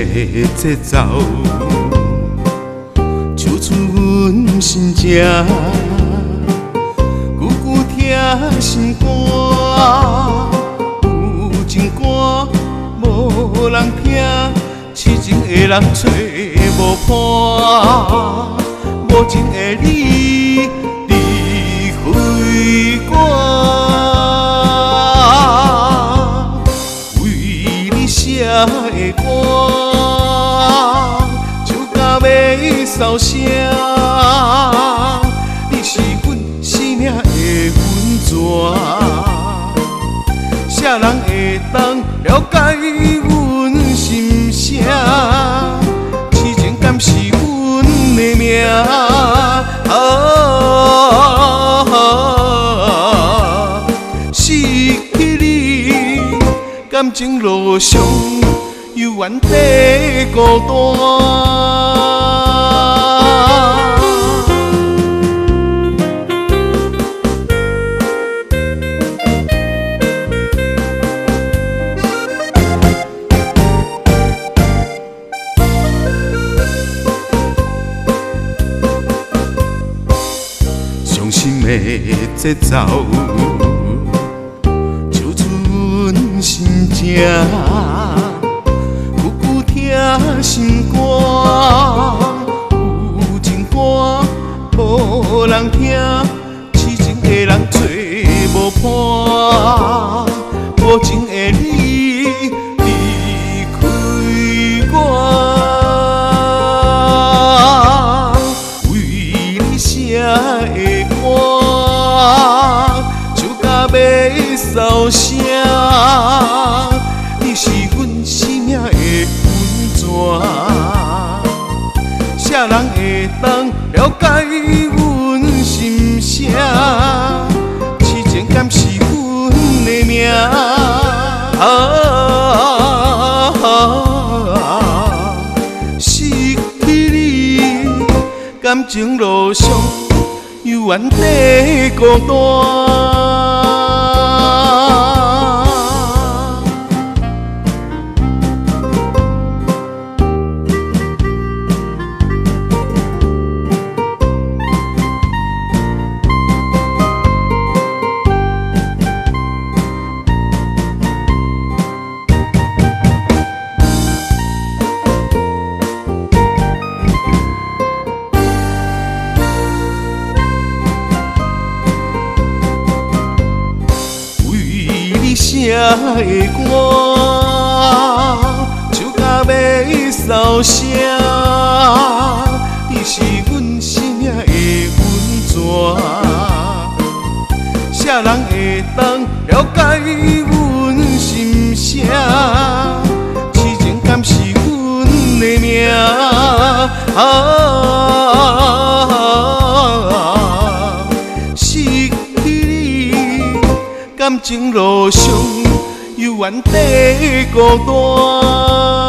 的节奏，唱出阮心情，久久听心肝，有情歌无人听，痴情的人找无伴，无情的你离开我，为你写的歌，唱到要扫声。你是阮生命的温泉，啥人会当了解阮心声？痴情敢是阮的命？失去你，感情路上犹原在孤单。伤心的节奏，唱出阮心情，久久听心肝，有情歌无人听，痴情的人找无伴，无情的你离开我，为你写的歌，唱到要扫声。你是阮生命的温泉，啥人会当了解阮心声？痴情敢是阮的命？失去你，感情路上犹原在孤单。写的歌，唱到要扫声。你是阮生命的温泉，啥人会当了解阮心声？痴情敢是阮的命？感情路上犹原在孤单。